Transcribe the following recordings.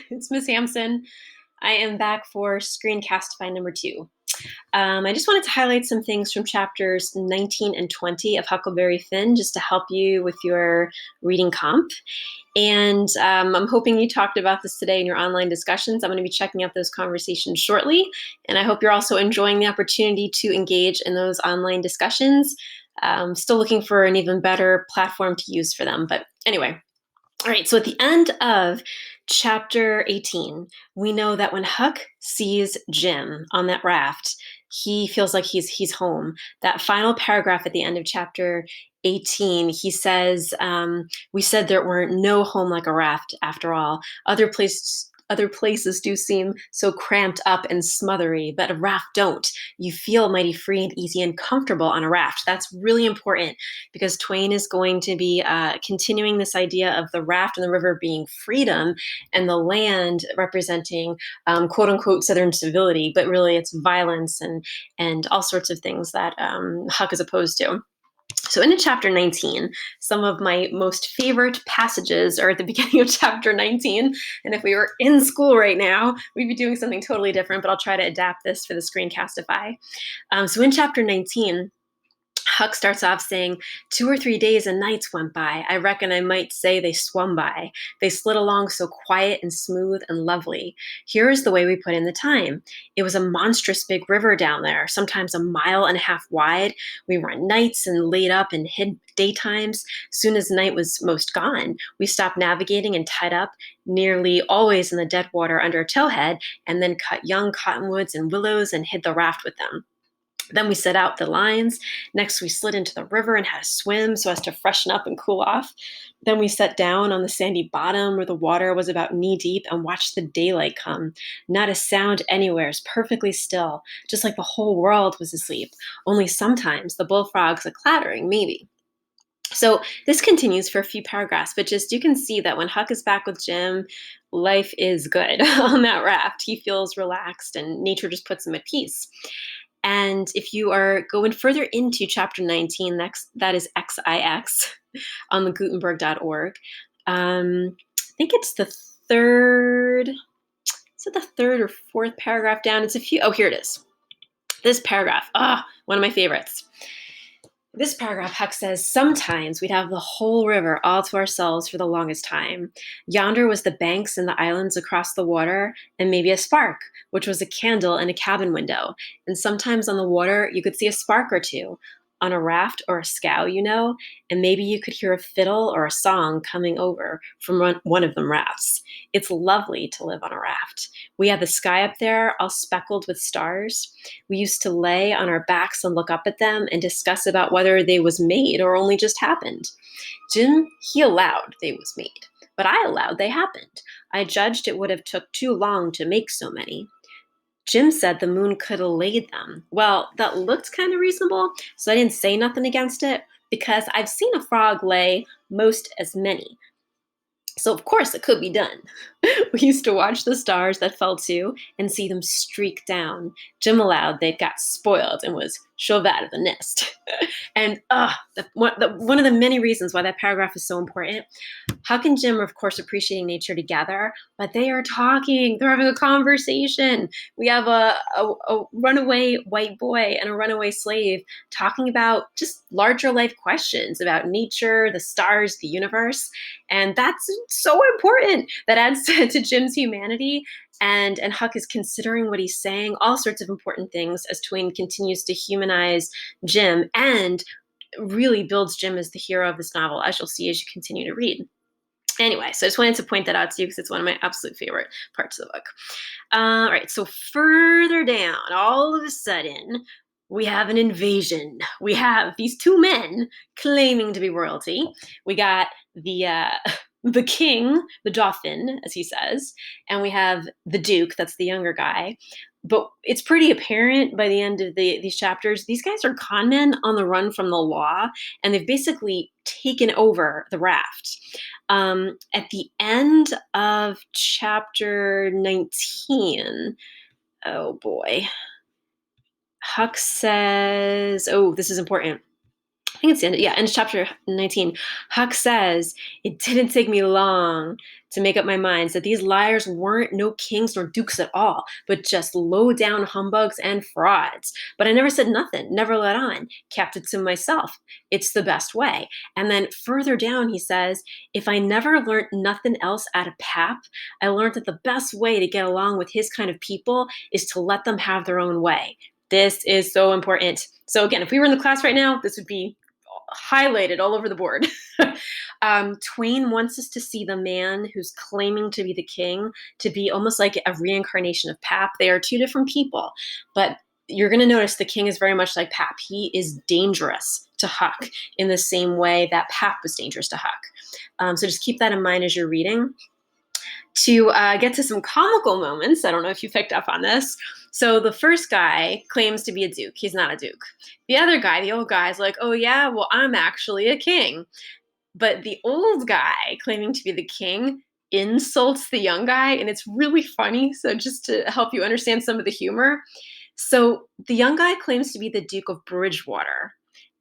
It's Miss Hampson. I am back for Screencastify number 2. I just wanted to highlight some things from chapters 19 and 20 of Huckleberry Finn just to help you with your reading comp. And I'm hoping you talked about this today in your online discussions. I'm going to be checking out those conversations shortly. And I hope you're also enjoying the opportunity to engage in those online discussions. Still looking for an even better platform to use for them. But anyway, all right, so at the end of chapter 18, we know that when Huck sees Jim on that raft, he feels like he's home. That final paragraph at the end of chapter 18, he says, we said there were no home like a raft after all. Other places do seem so cramped up and smothery, but a raft don't. You feel mighty free and easy and comfortable on a raft. That's really important because Twain is going to be continuing this idea of the raft and the river being freedom and the land representing quote unquote Southern civility, but really it's violence and all sorts of things that Huck is opposed to. So into chapter 19, some of my most favorite passages are at the beginning of chapter 19. And if we were in school right now, we'd be doing something totally different, but I'll try to adapt this for the Screencastify. So in chapter 19, Huck starts off saying, 2 or 3 days and nights went by. I reckon I might say they swum by. They slid along so quiet and smooth and lovely. Here is the way we put in the time. It was a monstrous big river down there, sometimes 1.5 miles wide. We were nights and laid up and hid daytimes. Soon as night was most gone, we stopped navigating and tied up, nearly always in the dead water under a towhead, and then cut young cottonwoods and willows and hid the raft with them. Then we set out the lines. Next, we slid into the river and had a swim so as to freshen up and cool off. Then we sat down on the sandy bottom where the water was about knee deep and watched the daylight come. Not a sound anywhere, is perfectly still, just like the whole world was asleep. Only sometimes the bullfrogs a clattering, maybe. So this continues for a few paragraphs, but just you can see that when Huck is back with Jim, life is good on that raft. He feels relaxed and nature just puts him at peace. And if you are going further into chapter 19, that is XIX on the Gutenberg.org. I think it's the third, is it the third or fourth paragraph down? It's a few, oh, here it is. This paragraph, one of my favorites. This paragraph, Huck says, sometimes we'd have the whole river all to ourselves for the longest time. Yonder was the banks and the islands across the water, and maybe a spark, which was a candle in a cabin window. And sometimes on the water, you could see a spark or two. On a raft or a scow, and maybe you could hear a fiddle or a song coming over from one of them rafts. It's lovely to live on a raft. We had the sky up there, all speckled with stars. We used to lay on our backs and look up at them and discuss about whether they was made or only just happened. Jim, he allowed they was made, but I allowed they happened. I judged it would have took too long to make so many. Jim said the moon could have laid them. Well, that looked kind of reasonable, so I didn't say nothing against it because I've seen a frog lay most as many. So of course it could be done. We used to watch the stars that fell too and see them streak down. Jim allowed they'd got spoiled and was shoved out of the nest. And one of the many reasons why that paragraph is so important, Huck and Jim are, of course, appreciating nature together, but they are talking. They're having a conversation. We have a runaway white boy and a runaway slave talking about just larger life questions about nature, the stars, the universe. And that's so important. That adds to Jim's humanity. And Huck is considering what he's saying, all sorts of important things as Twain continues to humanize Jim and really builds Jim as the hero of this novel, as you'll see as you continue to read. Anyway, so I just wanted to point that out to you because it's one of my absolute favorite parts of the book. All right, so further down, all of a sudden, we have an invasion. We have these two men claiming to be royalty. We got the king, the dauphin, as he says, and we have the duke, that's the younger guy. But it's pretty apparent by the end of these chapters, these guys are con men on the run from the law, and they've basically taken over the raft. At the end of chapter 19, oh boy, Huck says, oh, this is important. think it's in chapter 19. Huck says, "It didn't take me long to make up my mind that these liars weren't no kings nor dukes at all, but just low down humbugs and frauds. But I never said nothing, never let on, kept it to myself. It's the best way." And then further down, he says, "If I never learned nothing else out of Pap, I learned that the best way to get along with his kind of people is to let them have their own way." This is so important. So again, if we were in the class right now, this would be highlighted all over the board. Twain wants us to see the man who's claiming to be the king to be almost like a reincarnation of Pap. They are two different people, but you're going to notice the king is very much like Pap. He is dangerous to Huck in the same way that Pap was dangerous to Huck. So just keep that in mind as you're reading. To get to some comical moments, I don't know if you picked up on this. So the first guy claims to be a duke. He's not a duke. The other guy, the old guy, is like, "Oh yeah, well, I'm actually a king." But the old guy claiming to be the king insults the young guy, and it's really funny. So just to help you understand some of the humor. So the young guy claims to be the Duke of Bridgewater.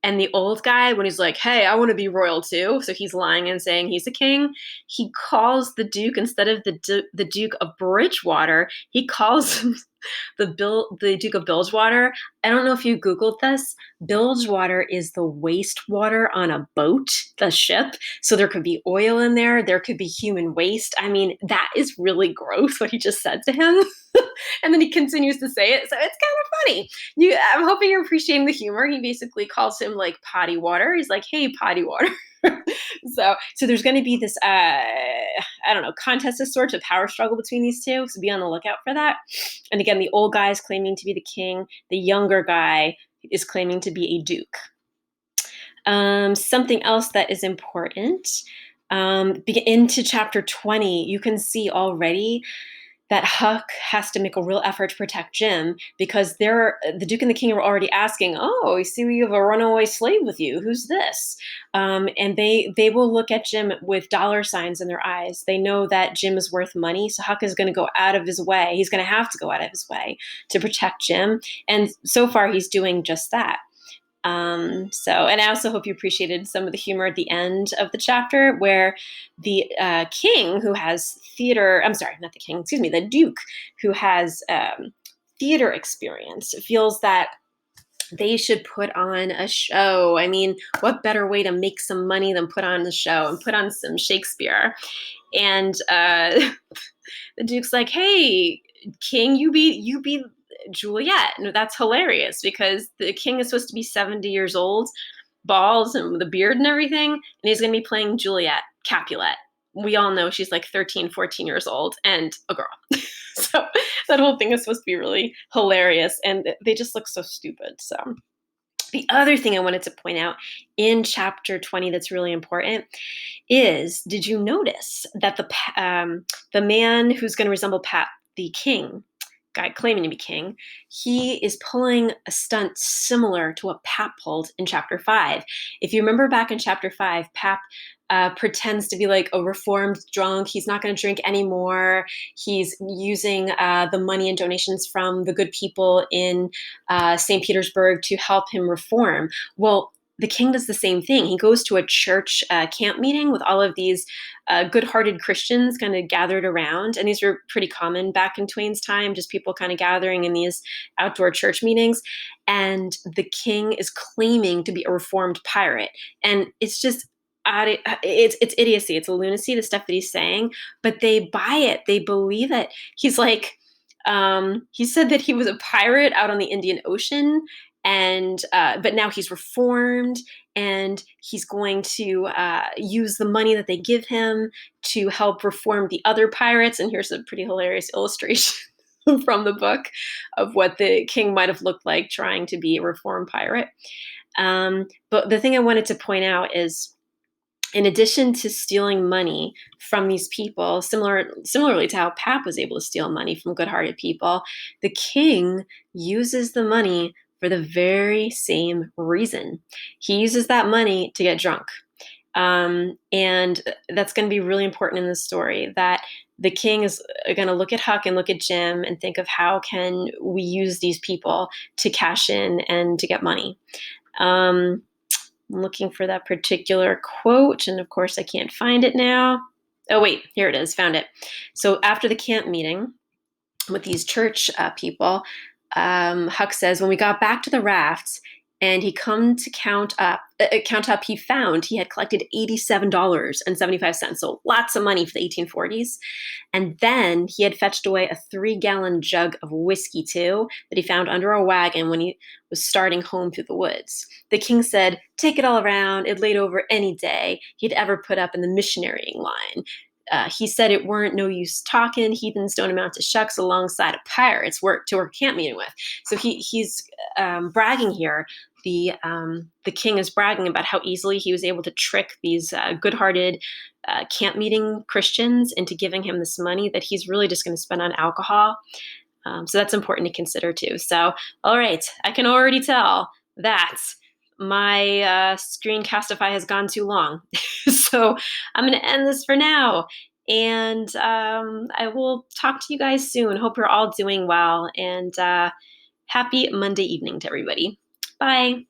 And the old guy, when he's like, "Hey, I want to be royal too," so he's lying and saying he's a king, he calls the Duke, instead of the Duke of Bridgewater, he calls him the Duke of Bilgewater. I don't know if you Googled this. Bilgewater is the wastewater on a boat, the ship. So there could be oil in there. There could be human waste. I mean, that is really gross what he just said to him. And then he continues to say it. So it's kind of funny. I'm hoping you're appreciating the humor. He basically calls him like potty water. He's like, "Hey, potty water." So there's going to be this I don't know, contest of sorts, a power struggle between these two. So be on the lookout for that. And again, the old guy is claiming to be the king. The younger guy is claiming to be a duke. Something else that is important, into chapter 20, you can see already that Huck has to make a real effort to protect Jim, because the Duke and the King are already asking, "Oh, you see, you have a runaway slave with you. Who's this?" And they will look at Jim with dollar signs in their eyes. They know that Jim is worth money, so Huck is going to go out of his way. He's going to have to go out of his way to protect Jim, and so far he's doing just that. And I also hope you appreciated some of the humor at the end of the chapter, where the king who has I'm sorry, not the king, excuse me, the Duke who has theater experience feels that they should put on a show. I mean, what better way to make some money than put on the show and put on some Shakespeare? And the Duke's like, "Hey, King, you be Juliet." And that's hilarious because the king is supposed to be 70 years old, bald and with a beard and everything, and he's going to be playing Juliet, Capulet. We all know she's like 13, 14 years old and a girl. So that whole thing is supposed to be really hilarious, and they just look so stupid. So the other thing I wanted to point out in chapter 20 that's really important is, did you notice that the man who's going to resemble Pat, the king, guy claiming to be king, he is pulling a stunt similar to what Pap pulled in chapter 5. If you remember back in chapter 5, Pap pretends to be like a reformed drunk. He's not going to drink anymore. He's using the money and donations from the good people in St. Petersburg to help him reform. Well, the king does the same thing. He goes to a church camp meeting with all of these good-hearted Christians kind of gathered around. And these were pretty common back in Twain's time, just people kind of gathering in these outdoor church meetings. And the king is claiming to be a reformed pirate. And it's just, it's idiocy. It's a lunacy, the stuff that he's saying, but they buy it. They believe it. He's like, he said that he was a pirate out on the Indian Ocean, and but now he's reformed, and he's going to use the money that they give him to help reform the other pirates. And here's a pretty hilarious illustration from the book of what the king might have looked like trying to be a reformed pirate. But the thing I wanted to point out is, in addition to stealing money from these people, similarly to how Pap was able to steal money from good-hearted people, the king uses the money for the very same reason. He uses that money to get drunk. And that's going to be really important in the story, that the king is going to look at Huck and look at Jim and think of, how can we use these people to cash in and to get money? I'm looking for that particular quote, and of course, I can't find it now. Oh, wait, here it is. Found it. So after the camp meeting with these church people, Huck says, when we got back to the rafts and he come to count up, he found he had collected $87.75. So lots of money for the 1840s. And then he had fetched away a 3-gallon jug of whiskey, too, that he found under a wagon when he was starting home through the woods. The king said, take it all around. It laid over any day he'd ever put up in the missionarying line. He said it weren't no use talking. Heathens don't amount to shucks alongside of pirates to work camp meeting with. So he's bragging here. The king is bragging about how easily he was able to trick these good-hearted camp meeting Christians into giving him this money that he's really just going to spend on alcohol. So that's important to consider too. So, all right, I can already tell that my Screencastify has gone too long. So I'm going to end this for now. And I will talk to you guys soon. Hope you're all doing well. And happy Monday evening to everybody. Bye.